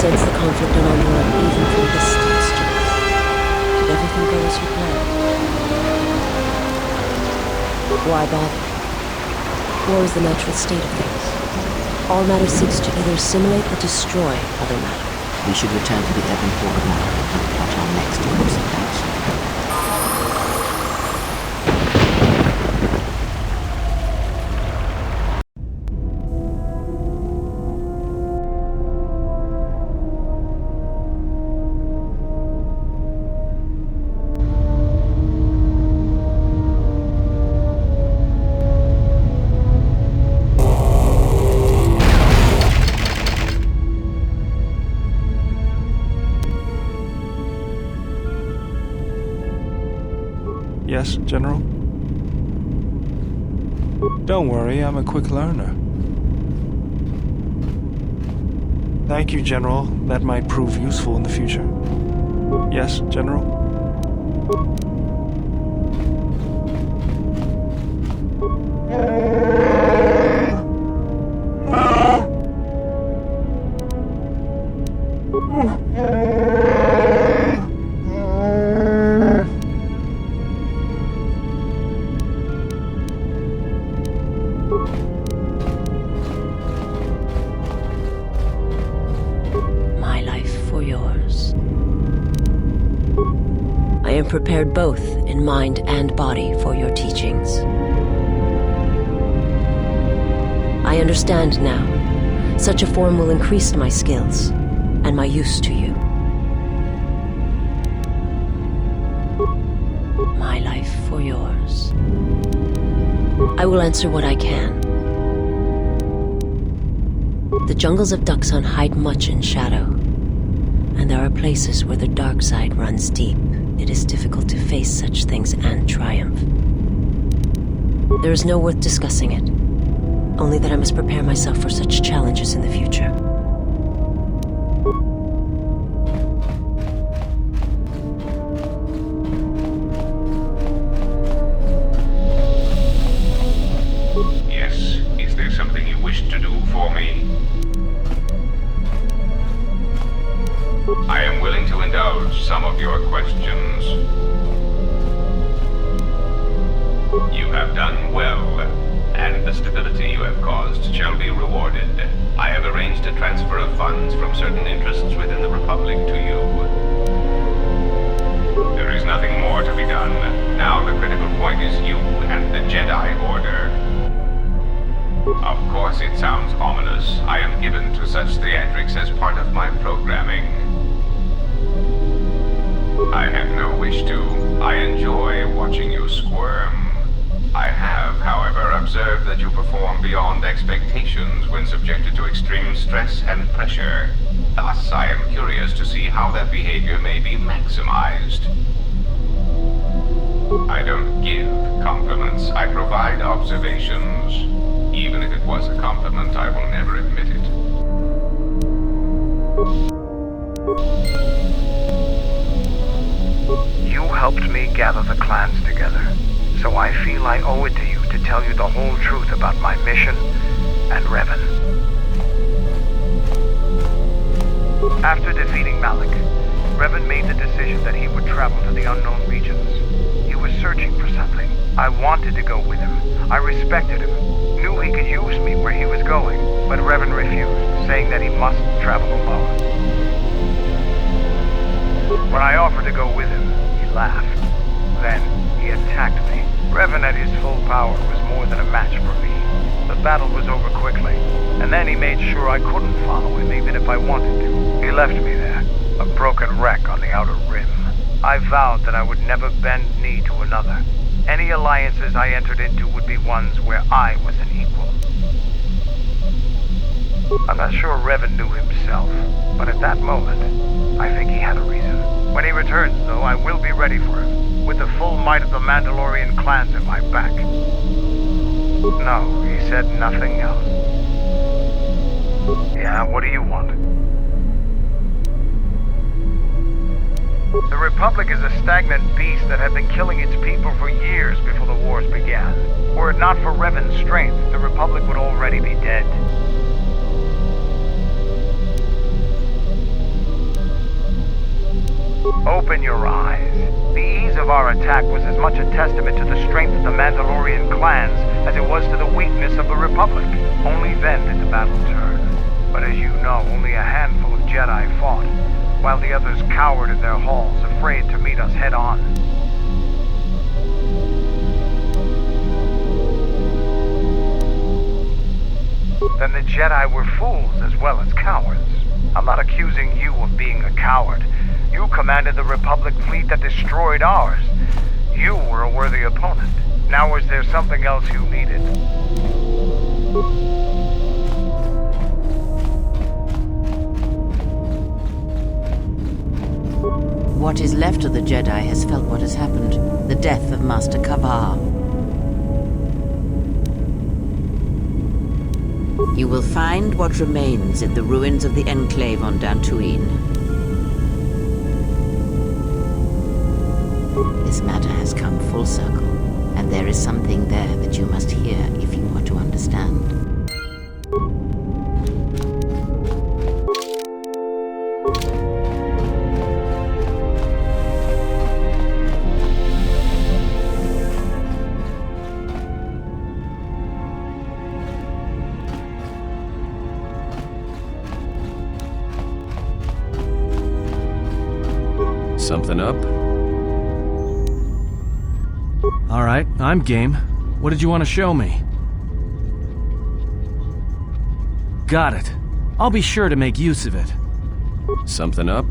sense the conflict on Alderaan even from distance, General. Did everything go as you planned? Why bother? War is the natural state of things. All matter seeks to either assimilate or destroy other matter. We should return to the Ebon Hawk now and plot our next course of action. Yes, General? Don't worry, I'm a quick learner. Thank you, General. That might prove useful in the future. Yes, General? I am prepared both in mind and body for your teachings. I understand now. Such a form will increase my skills and my use to you. My life for yours. I will answer what I can. The jungles of Duxon hide much in shadow, and there are places where the dark side runs deep. It is difficult to face such things and triumph. There is no worth discussing it, only that I must prepare myself for such challenges in the future. Yes, is there something you wish to do for me? I am willing to indulge some of your questions. You have done well, and the stability you have caused shall be rewarded. I have arranged a transfer of funds from certain interests within the Republic to you. There is nothing more to be done. Now the critical point is you and the Jedi Order. Of course it sounds ominous. I am given to such theatrics as part of my programming. I have no wish to. I enjoy watching you squirm. I have, however, observed that you perform beyond expectations when subjected to extreme stress and pressure. Thus, I am curious to see how that behavior may be maximized. I don't give compliments. I provide observations. Even if it was a compliment, I will never admit it. You helped me gather the clans together, so I feel I owe it to you to tell you the whole truth about my mission and Revan. After defeating Malachor, Revan made the decision that he would travel to the unknown regions. He was searching for something. I wanted to go with him. I respected him, knew he could use me where he was going, but Revan refused, saying that he must travel alone. When I offered to go with him, he laughed. Then, he attacked me. Revan at his full power was more than a match for me. The battle was over quickly, and then he made sure I couldn't follow him even if I wanted to. He left me there, a broken wreck on the outer rim. I vowed that I would never bend knee to another. Any alliances I entered into would be ones where I was an equal. I'm not sure Revan knew himself, but at that moment, I think he had a reason. When he returns, though, I will be ready for him, with the full might of the Mandalorian clans at my back. No, he said nothing else. Yeah, what do you want? The Republic is a stagnant beast that had been killing its people for years before the wars began. Were it not for Revan's strength, the Republic would already be dead. attack was as much a testament to the strength of the Mandalorian clans as it was to the weakness of the Republic. Only then did the battle turn. But as you know, only a handful of Jedi fought, while the others cowered in their halls, afraid to meet us head-on. Then the Jedi were fools as well as cowards. I'm not accusing you of being a coward. You commanded the Republic fleet that destroyed ours. You were a worthy opponent. Now was there something else you needed? What is left of the Jedi has felt what has happened. The death of Master Kavar. You will find what remains in the ruins of the Enclave on Dantooine. This matter has come full circle, and there is something there that you must hear if you are to understand. Something up? All right, I'm game. What did you want to show me? Got it. I'll be sure to make use of it. Something up?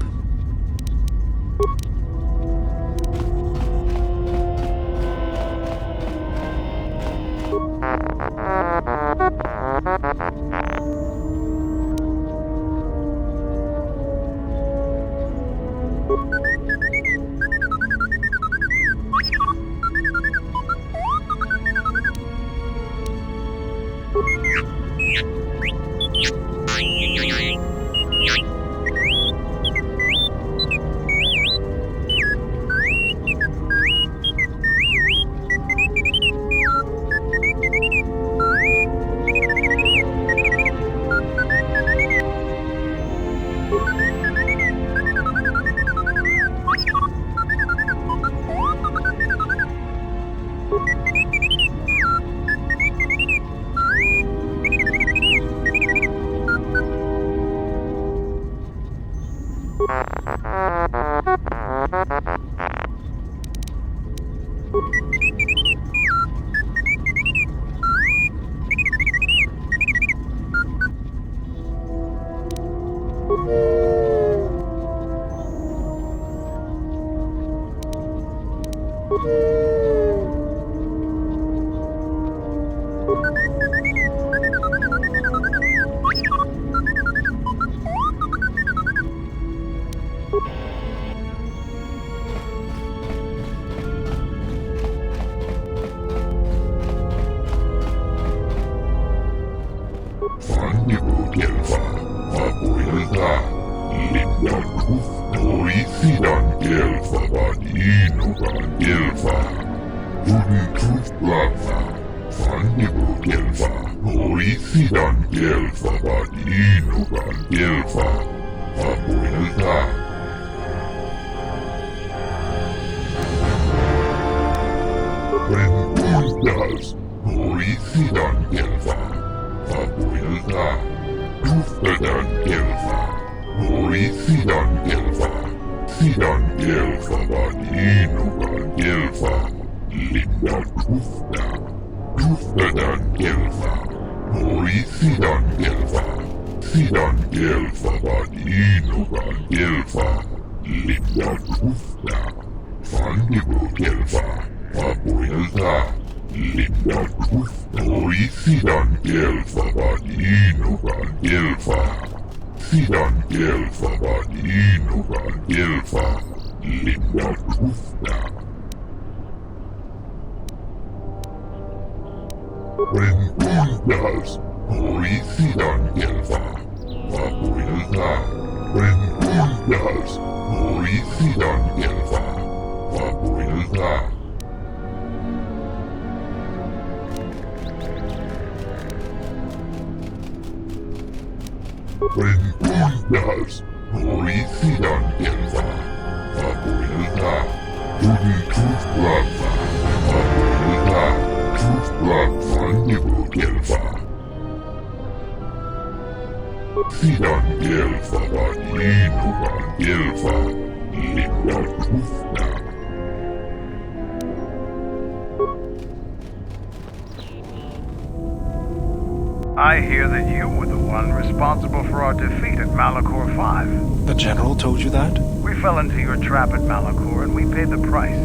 I hear that you were the one responsible for our defeat at Malachor 5. The General told you that? We fell into your trap at Malachor and we paid the price.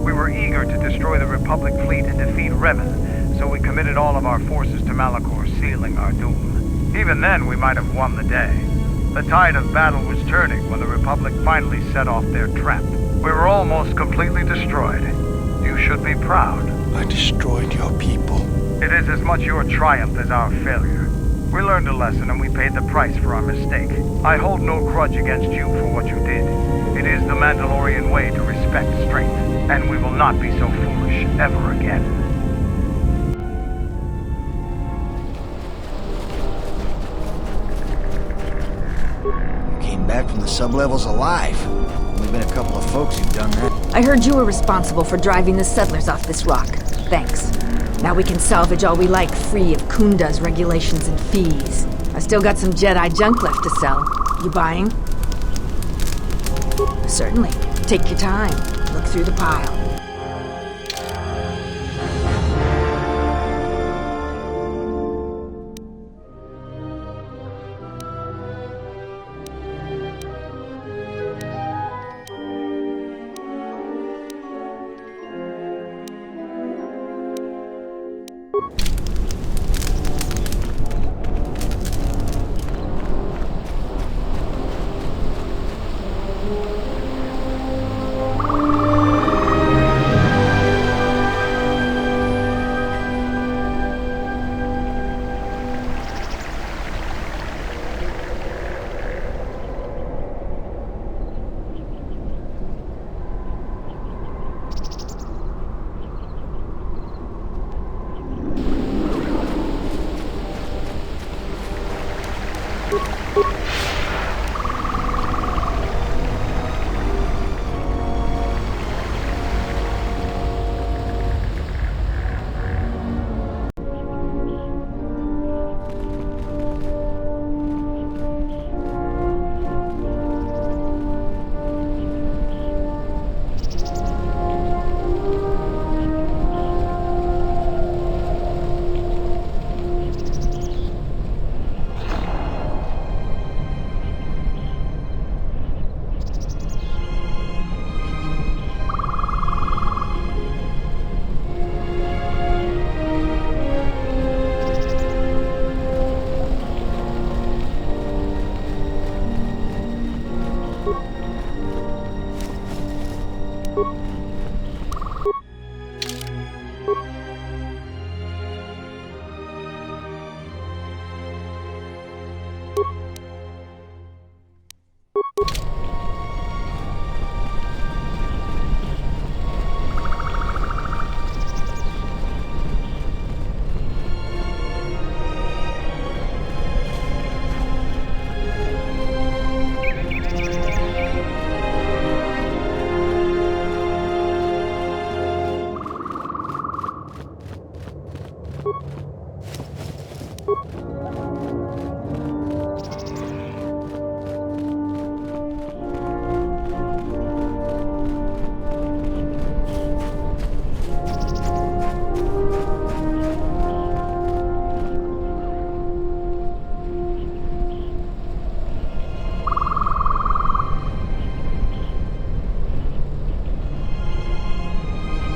We were eager to destroy the Republic fleet and defeat Revan, so we committed all of our forces to Malachor, sealing our doom. Even then, we might have won the day. The tide of battle was turning when the Republic finally set off their trap. We were almost completely destroyed. You should be proud. I destroyed your people. It is as much your triumph as our failure. We learned a lesson and we paid the price for our mistake. I hold no grudge against you for what you did. It is the Mandalorian way to respect strength, and we will not be so foolish ever again. Came back from the sublevels alive. Only been a couple of folks who've done that. I heard you were responsible for driving the settlers off this rock. Thanks. Now we can salvage all we like free of Kunda's regulations and fees. I still got some Jedi junk left to sell. You buying? Certainly. Take your time. Look through the pile.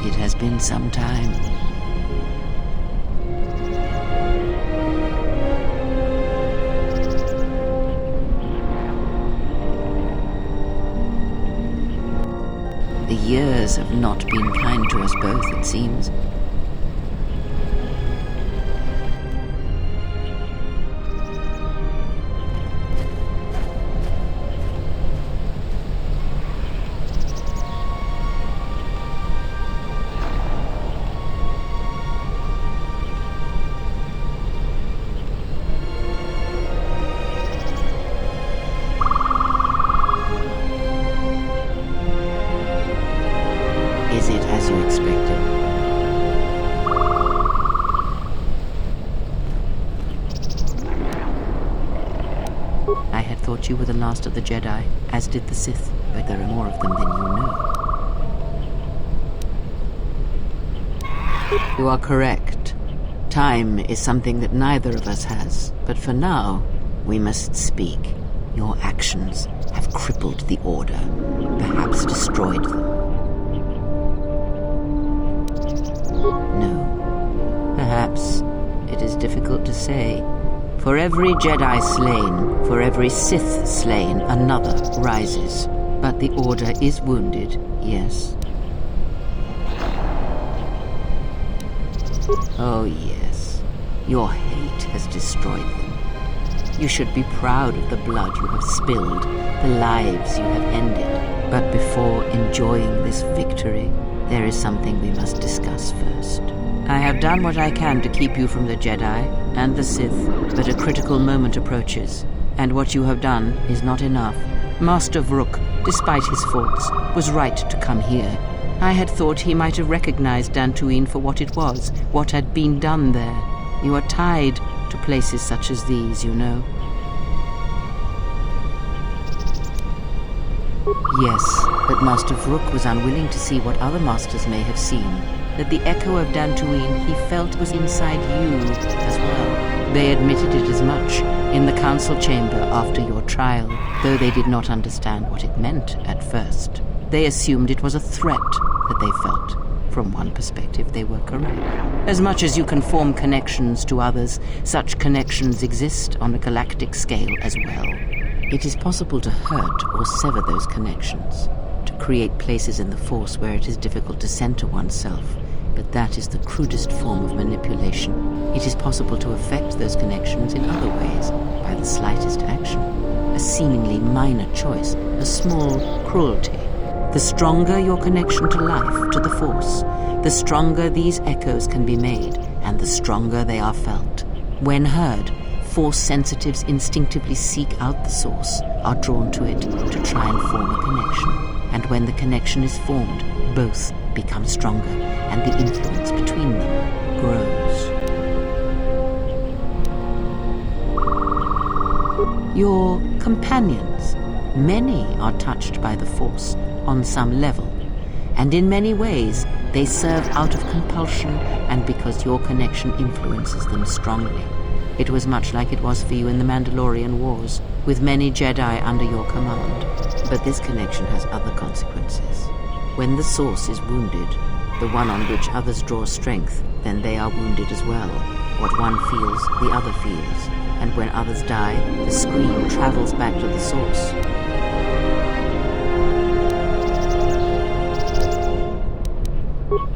It has been some time. The years have not been kind to us both, it seems. thought you were the last of the Jedi, as did the Sith, but there are more of them than you know. You are correct. Time is something that neither of us has, but for now, we must speak. Your actions have crippled the Order, perhaps destroyed them. No. Perhaps it is difficult to say. For every Jedi slain, for every Sith slain, another rises. But the Order is wounded, yes. Oh, yes. Your hate has destroyed them. You should be proud of the blood you have spilled, the lives you have ended. But before enjoying this victory, there is something we must discuss first. I have done what I can to keep you from the Jedi and the Sith, but a critical moment approaches, and what you have done is not enough. Master Vrook, despite his faults, was right to come here. I had thought he might have recognized Dantooine for what it was, what had been done there. You are tied to places such as these, you know. Yes, but Master Vrook was unwilling to see what other masters may have seen, that the echo of Dantooine he felt was inside you as well. They admitted it as much in the council chamber after your trial, though they did not understand what it meant at first. They assumed it was a threat that they felt. From one perspective, they were correct. As much as you can form connections to others, such connections exist on a galactic scale as well. It is possible to hurt or sever those connections, to create places in the Force where it is difficult to center oneself, but that is the crudest form of manipulation. It is possible to affect those connections in other ways, by the slightest action. A seemingly minor choice, a small cruelty. The stronger your connection to life, to the Force, the stronger these echoes can be made, and the stronger they are felt. When heard, Force sensitives instinctively seek out the source, are drawn to it to try and form a connection. And when the connection is formed, both become stronger, and the influence between them grows. Your companions, many are touched by the Force on some level, and in many ways they serve out of compulsion and because your connection influences them strongly. It was much like it was for you in the Mandalorian Wars, with many Jedi under your command. But this connection has other consequences. When the Source is wounded, the one on which others draw strength, then they are wounded as well. What one feels, the other feels. And when others die, the scream travels back to the Source.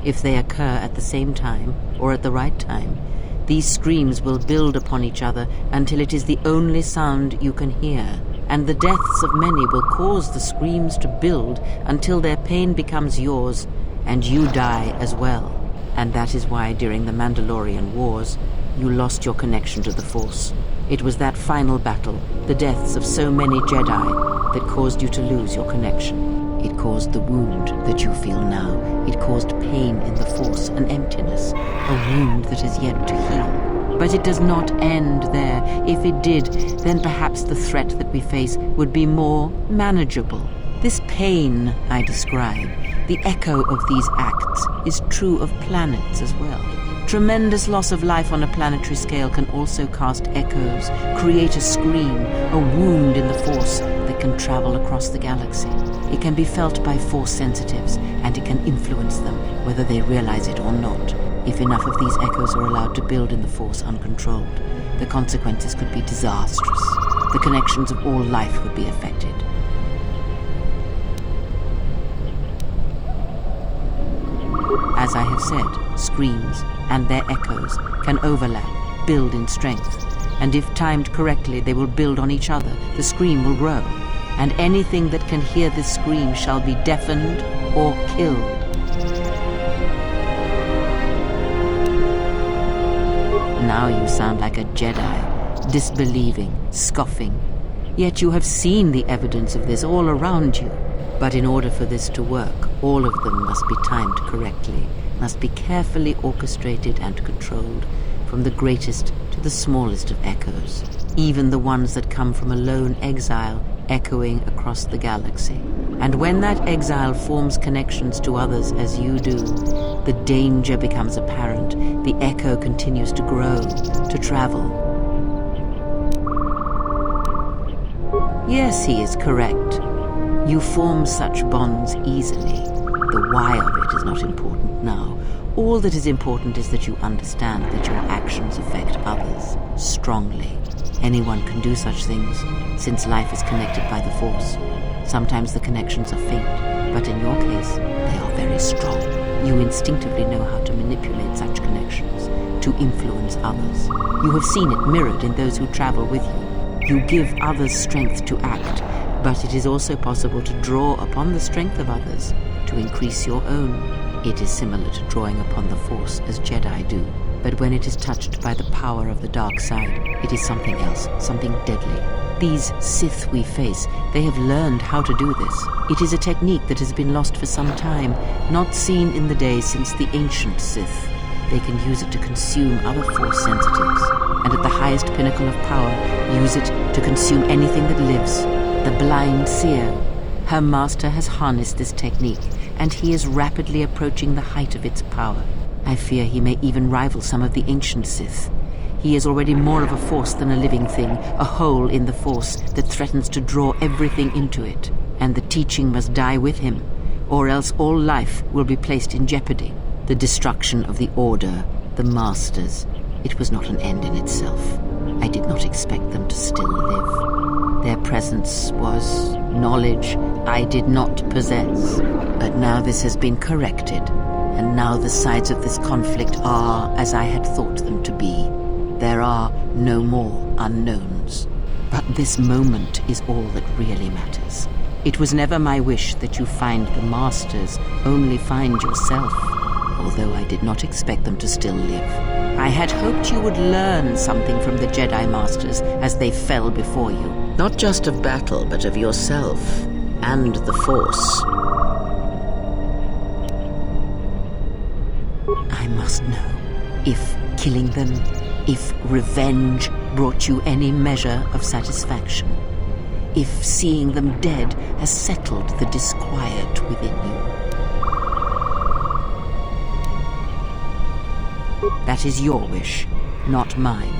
If they occur at the same time, or at the right time, these screams will build upon each other until it is the only sound you can hear, and the deaths of many will cause the screams to build until their pain becomes yours, and you die as well. And that is why during the Mandalorian Wars, you lost your connection to the Force. It was that final battle, the deaths of so many Jedi, that caused you to lose your connection. It caused the wound that you feel now. It caused pain in the Force, an emptiness, a wound that is yet to heal. But it does not end there. If it did, then perhaps the threat that we face would be more manageable. This pain I describe, the echo of these acts, is true of planets as well. Tremendous loss of life on a planetary scale can also cast echoes, create a scream, a wound in the Force that can travel across the galaxy. It can be felt by Force sensitives, and it can influence them, whether they realize it or not. If enough of these echoes are allowed to build in the Force uncontrolled, the consequences could be disastrous. The connections of all life would be affected. As I have said, screams and their echoes can overlap, build in strength, and if timed correctly, they will build on each other. The scream will grow, and anything that can hear this scream shall be deafened or killed. Now you sound like a Jedi, disbelieving, scoffing. Yet you have seen the evidence of this all around you. But in order for this to work, all of them must be timed correctly, must be carefully orchestrated and controlled, from the greatest to the smallest of echoes. even the ones that come from a lone exile echoing across the galaxy. And when that exile forms connections to others as you do, the danger becomes apparent. The echo continues to grow, to travel. Yes, he is correct. You form such bonds easily. The why of it is not important now. All that is important is that you understand that your actions affect others strongly. Anyone can do such things, since life is connected by the Force. Sometimes the connections are faint, but in your case, they are very strong. You instinctively know how to manipulate such connections, to influence others. You have seen it mirrored in those who travel with you. You give others strength to act, but it is also possible to draw upon the strength of others to increase your own. It is similar to drawing upon the Force as Jedi do. But when it is touched by the power of the dark side, it is something else, something deadly. These Sith we face, they have learned how to do this. It is a technique that has been lost for some time, not seen in the days since the ancient Sith. They can use it to consume other Force sensitives, and at the highest pinnacle of power, use it to consume anything that lives. The blind seer. Her master has harnessed this technique, and he is rapidly approaching the height of its power. I fear he may even rival some of the ancient Sith. He is already more of a force than a living thing, a hole in the Force that threatens to draw everything into it. And the teaching must die with him, or else all life will be placed in jeopardy. The destruction of the Order, the Masters, it was not an end in itself. I did not expect them to still live. Their presence was knowledge I did not possess. But now this has been corrected. And now the sides of this conflict are as I had thought them to be. There are no more unknowns. But this moment is all that really matters. It was never my wish that you find the Masters, only find yourself, although I did not expect them to still live. I had hoped you would learn something from the Jedi Masters as they fell before you. Not just of battle, but of yourself and the Force. I must know if killing them, if revenge brought you any measure of satisfaction, if seeing them dead has settled the disquiet within you. That is your wish, not mine.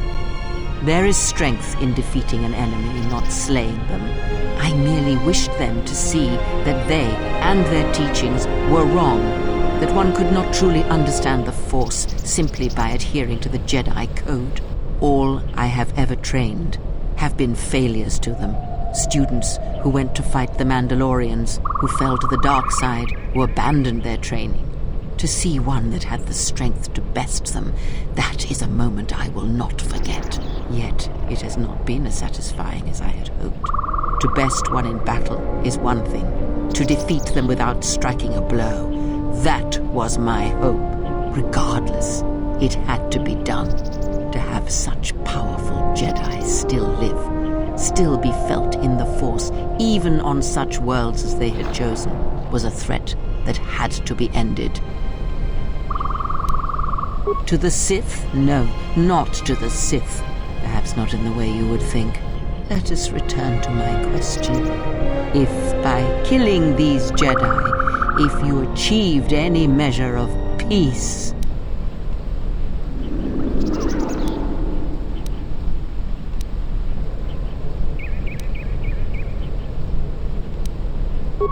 There is strength in defeating an enemy, not slaying them. I merely wished them to see that they and their teachings were wrong, that one could not truly understand the Force simply by adhering to the Jedi Code. All I have ever trained have been failures to them. Students who went to fight the Mandalorians, who fell to the dark side, who abandoned their training. To see one that had the strength to best them, that is a moment I will not forget. Yet it has not been as satisfying as I had hoped. To best one in battle is one thing. To defeat them without striking a blow, that was my hope. Regardless, it had to be done. To have such powerful Jedi still live, still be felt in the Force, even on such worlds as they had chosen, was a threat that had to be ended. To the Sith? No, not to the Sith. Perhaps not in the way you would think. Let us return to my question. If by killing these Jedi, if you achieved any measure of peace...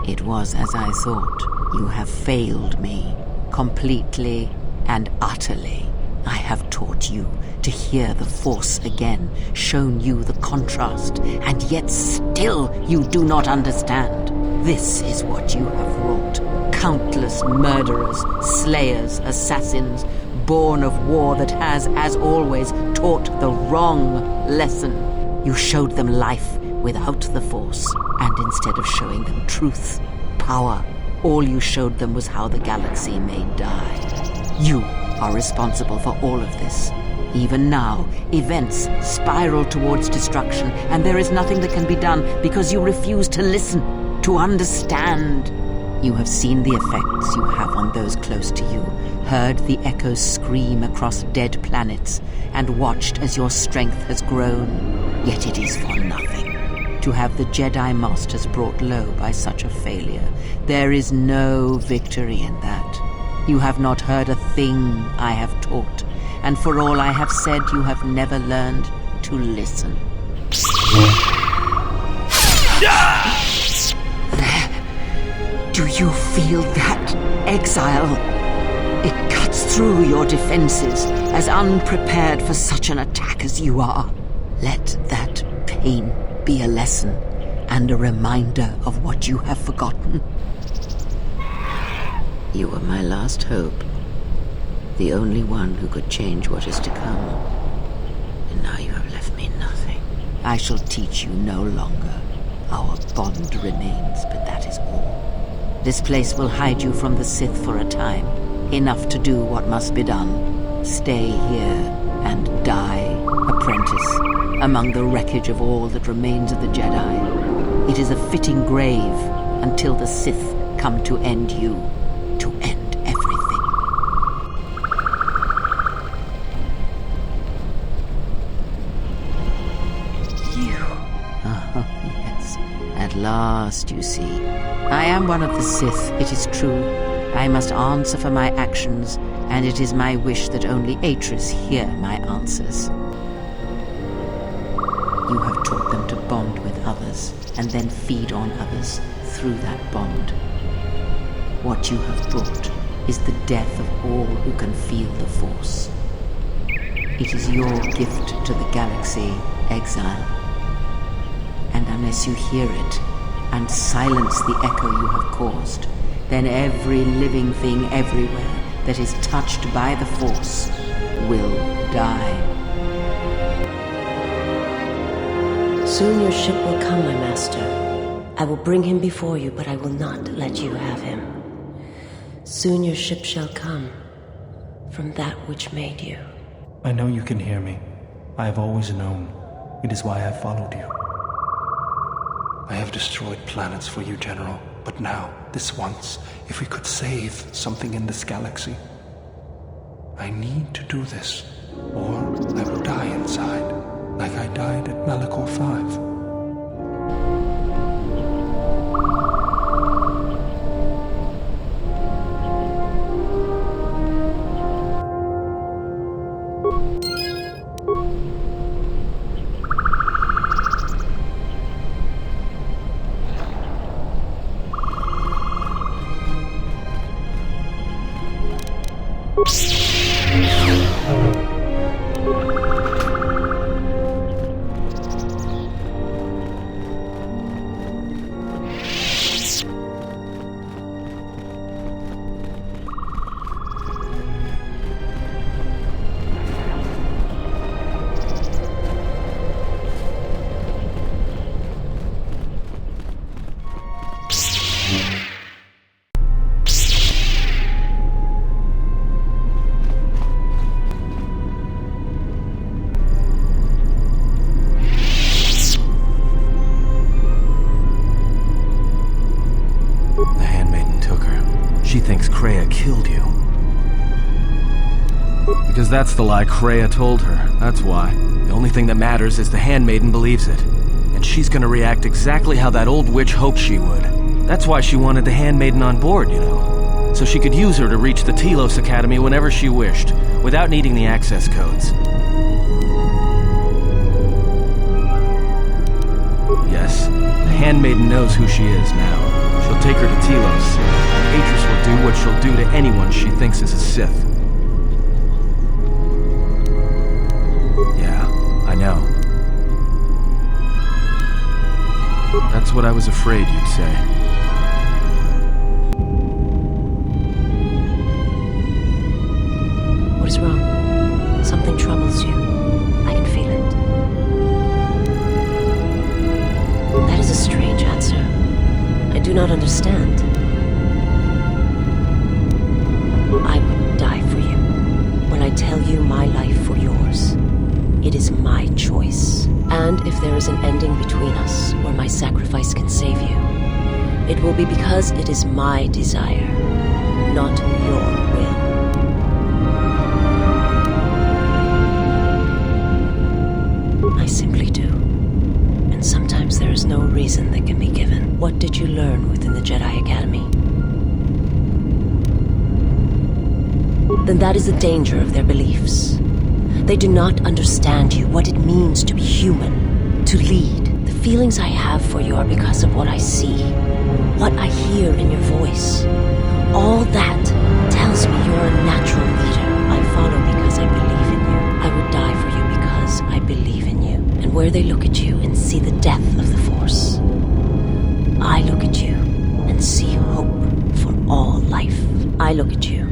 It was as I thought. You have failed me, completely and utterly. I have taught you to hear the Force again, shown you the contrast, and yet still you do not understand. This is what you have wrought. Countless murderers, slayers, assassins, born of war that has, as always, taught the wrong lesson. You showed them life without the Force, and instead of showing them truth, power, all you showed them was how the galaxy may die. You are responsible for all of this. Even now, events spiral towards destruction, and there is nothing that can be done because you refuse to listen, to understand. You have seen the effects you have on those close to you, heard the echoes scream across dead planets, and watched as your strength has grown. Yet it is for nothing. To have the Jedi Masters brought low by such a failure, there is no victory in that. You have not heard a thing I have taught, and for all I have said, you have never learned to listen. Do you feel that, Exile? It cuts through your defenses, as unprepared for such an attack as you are. Let that pain be a lesson, and a reminder of what you have forgotten. You were my last hope, the only one who could change what is to come. And now you have left me nothing. I shall teach you no longer. Our bond remains, but that is all. This place will hide you from the Sith for a time, enough to do what must be done. Stay here and die, apprentice, among the wreckage of all that remains of the Jedi. It is a fitting grave until the Sith come to end you, to end everything. You. Oh, yes. At last, you see. I am one of the Sith, it is true. I must answer for my actions, and it is my wish that only Atris hear my answers. You have taught them to bond with others, and then feed on others through that bond. What you have brought is the death of all who can feel the Force. It is your gift to the galaxy, Exile. And unless you hear it, and silence the echo you have caused, then every living thing everywhere that is touched by the Force will die. Soon your ship will come, my master. I will bring him before you, but I will not let you have him. Soon your ship shall come from that which made you. I know you can hear me. I have always known. It is why I followed you. I have destroyed planets for you, General. But now, this once, if we could save something in this galaxy. I need to do this, or I will die inside, like I died at Malachor 5. Kreia killed you. Because that's the lie Kreia told her, that's why. The only thing that matters is the Handmaiden believes it. And she's gonna react exactly how that old witch hoped she would. That's why she wanted the Handmaiden on board, you know. So she could use her to reach the Telos Academy whenever she wished, without needing the access codes. Yes, the Handmaiden knows who she is now. She'll take her to Telos. Atris will do what she'll do to anyone she thinks is a Sith. Yeah, I know. That's what I was afraid you'd say. What is wrong? Something troubles you. I can feel it. That is a strange answer. I do not understand. I would die for you. When I tell you my life for yours, it is my choice. And if there is an ending between us, where my sacrifice can save you, It will be because it is my desire, not your will. I simply do. And sometimes there is no reason that can be given. What did you learn within the Jedi Academy? Then that is the danger of their beliefs. They do not understand you, what it means to be human, to lead. The feelings I have for you are because of what I see, what I hear in your voice. All that tells me you're a natural leader. I follow because I believe in you. I would die for you because I believe in you. And where they look at you and see the death of the Force, I look at you and see hope for all life. I look at you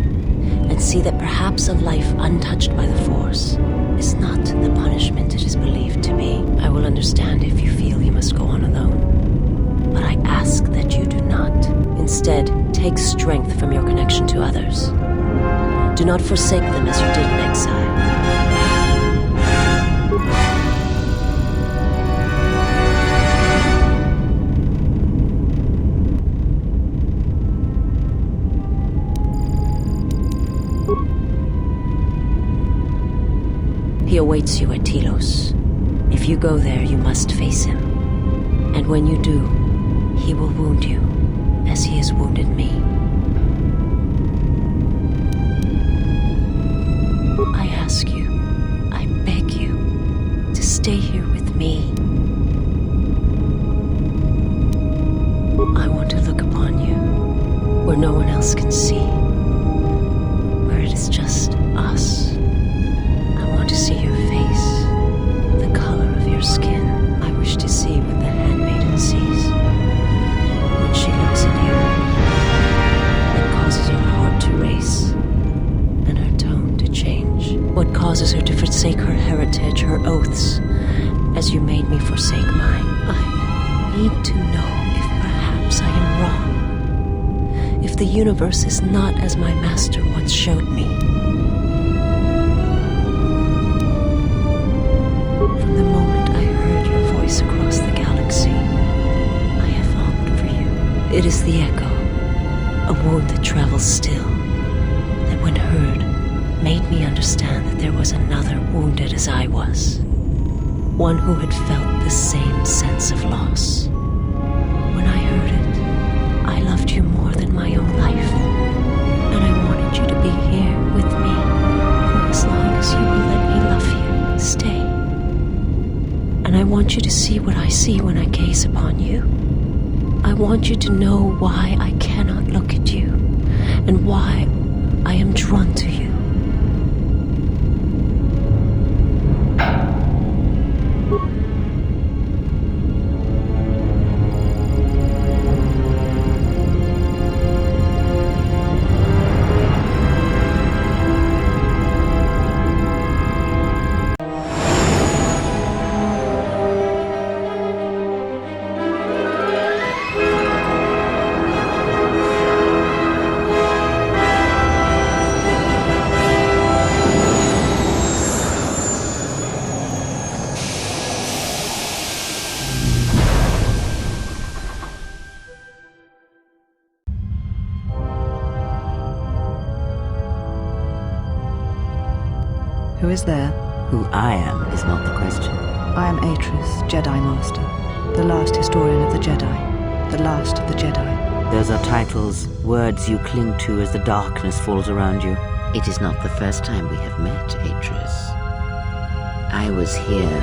and see that perhaps a life untouched by the Force is not the punishment it is believed to be. I will understand if you feel you must go on alone, but I ask that you do not. Instead, take strength from your connection to others. Do not forsake them as you did in exile. He awaits you at Telos. If you go there, you must face him. And when you do, he will wound you, as he has wounded me. I ask you, I beg you, to stay here with me. I want to look upon you, where no one else can see, where it is just us. To see your face, the color of your skin. I wish to see what the handmaiden sees when she looks at you. What causes your heart to race and her tone to change? What causes her to forsake her heritage, her oaths, as you made me forsake mine? I need to know if perhaps I am wrong, if the universe is not as my master once showed me. From the moment I heard your voice across the galaxy, I have longed for you. It is the echo, a wound that travels still, that when heard, made me understand that there was another wounded as I was. One who had felt the same sense of loss. When I heard it, I loved you more than my own life, and I wanted you to be here with me, for as long as you will let me love you. Stay. And I want you to see what I see when I gaze upon you. I want you to know why I cannot look at you, and why I am drawn to you. Who is there? Who I am is not the question. I am Atris, Jedi Master, the last historian of the Jedi, the last of the Jedi. Those are titles, words you cling to as the darkness falls around you. It is not the first time we have met, Atris. I was here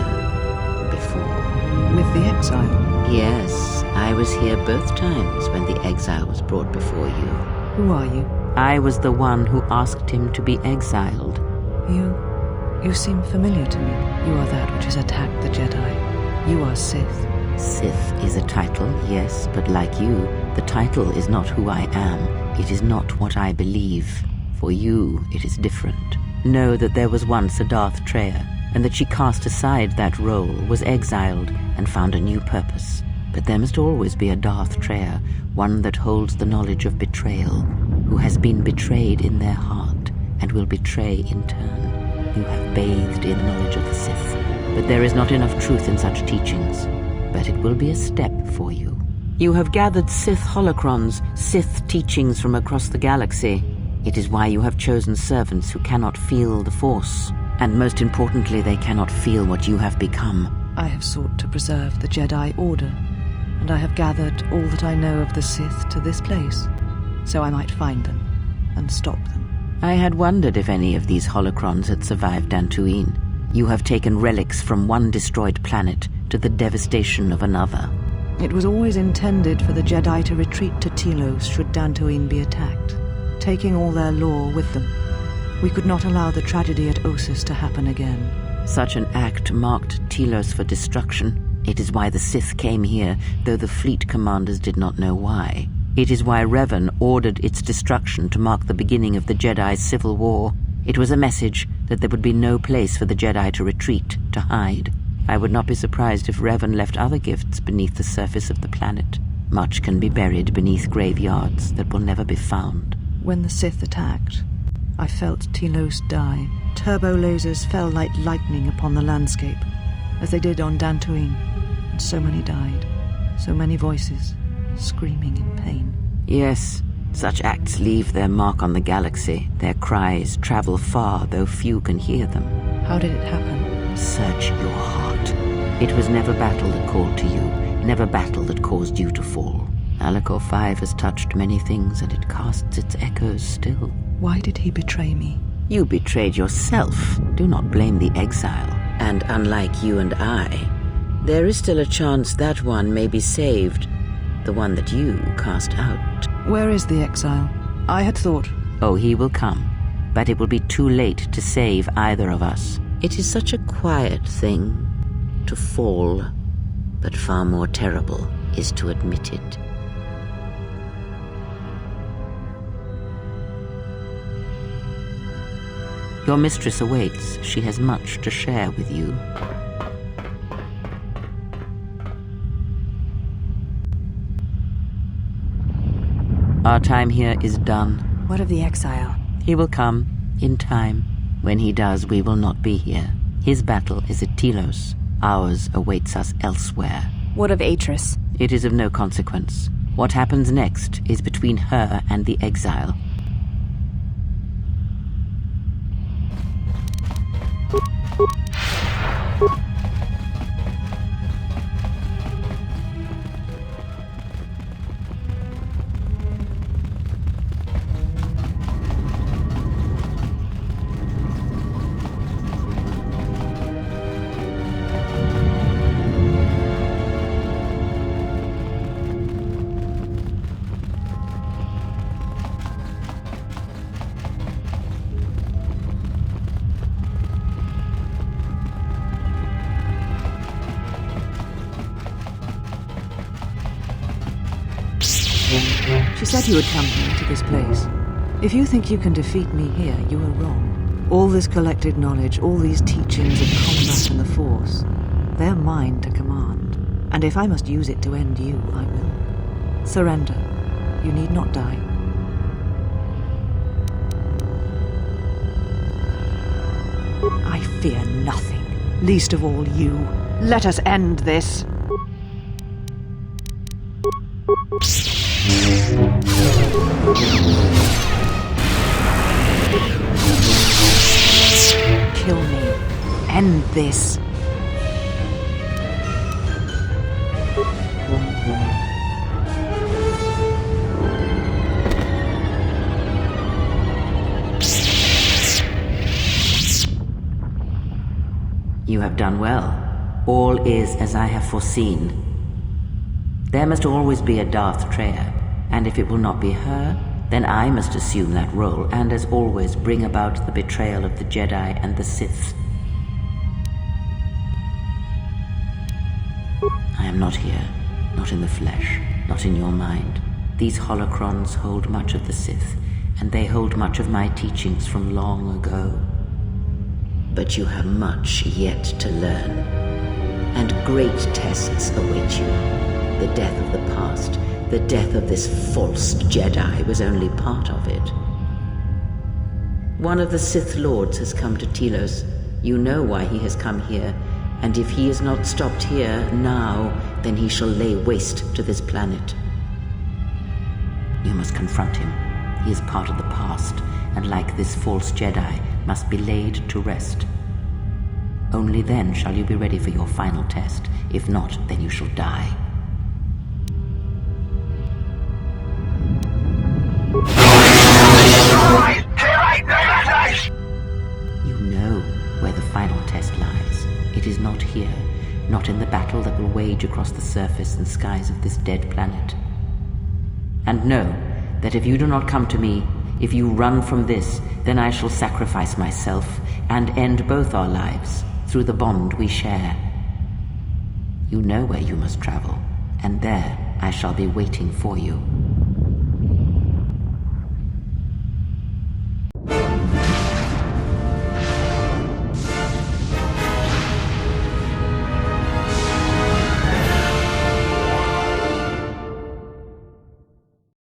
before. With the Exile? Yes, I was here both times when the Exile was brought before you. Who are you? I was the one who asked him to be exiled. You seem familiar to me. You are that which has attacked the Jedi. You are Sith. Sith is a title, yes, but like you, the title is not who I am. It is not what I believe. For you, it is different. Know that there was once a Darth Traya, and that she cast aside that role, was exiled, and found a new purpose. But there must always be a Darth Traya, one that holds the knowledge of betrayal, who has been betrayed in their heart, and will betray in turn. You have bathed in knowledge of the Sith, but there is not enough truth in such teachings. But it will be a step for you. You have gathered Sith holocrons, Sith teachings from across the galaxy. It is why you have chosen servants who cannot feel the Force. And most importantly, they cannot feel what you have become. I have sought to preserve the Jedi Order, and I have gathered all that I know of the Sith to this place, so I might find them and stop them. I had wondered if any of these holocrons had survived Dantooine. You have taken relics from one destroyed planet to the devastation of another. It was always intended for the Jedi to retreat to Telos should Dantooine be attacked, taking all their lore with them. We could not allow the tragedy at Ossus to happen again. Such an act marked Telos for destruction. It is why the Sith came here, though the fleet commanders did not know why. It is why Revan ordered its destruction to mark the beginning of the Jedi's civil war. It was a message that there would be no place for the Jedi to retreat, to hide. I would not be surprised if Revan left other gifts beneath the surface of the planet. Much can be buried beneath graveyards that will never be found. When the Sith attacked, I felt Telos die. Turbo lasers fell like lightning upon the landscape, as they did on Dantooine, and so many died. So many voices, screaming in pain. Yes, such acts leave their mark on the galaxy. Their cries travel far, though few can hear them. How did it happen? Search your heart. It was never battle that called to you, never battle that caused you to fall. Malachor 5 has touched many things, and it casts its echoes still. Why did he betray me? You betrayed yourself. Do not blame the Exile. And unlike you and I, there is still a chance that one may be saved. The one that you cast out. Where is the Exile? I had thought... Oh, he will come. But it will be too late to save either of us. It is such a quiet thing to fall, but far more terrible is to admit it. Your mistress awaits. She has much to share with you. Our time here is done. What of the Exile? He will come, in time. When he does, we will not be here. His battle is at Telos. Ours awaits us elsewhere. What of Atris? It is of no consequence. What happens next is between her and the Exile. She said you would come here to this place. If you think you can defeat me here, you are wrong. All this collected knowledge, all these teachings of combat and the Force, they are mine to command. And if I must use it to end you, I will. Surrender. You need not die. I fear nothing, least of all you. Let us end this. Kill me. End this. You have done well. All is as I have foreseen. There must always be a Darth Traya, and if it will not be her, then I must assume that role, and as always bring about the betrayal of the Jedi and the Sith. I am not here, not in the flesh, not in your mind. These holocrons hold much of the Sith, and they hold much of my teachings from long ago. But you have much yet to learn, and great tests await you. The death of the past, the death of this false Jedi was only part of it. One of the Sith Lords has come to Telos. You know why he has come here, and if he is not stopped here now, then he shall lay waste to this planet. You must confront him. He is part of the past, and like this false Jedi, must be laid to rest. Only then shall you be ready for your final test. If not, then you shall die. You know where the final test lies. It is not here, not in the battle that will wage across the surface and skies of this dead planet. And know that if you do not come to me, if you run from this, then I shall sacrifice myself and end both our lives through the bond we share. You know where you must travel, and there I shall be waiting for you.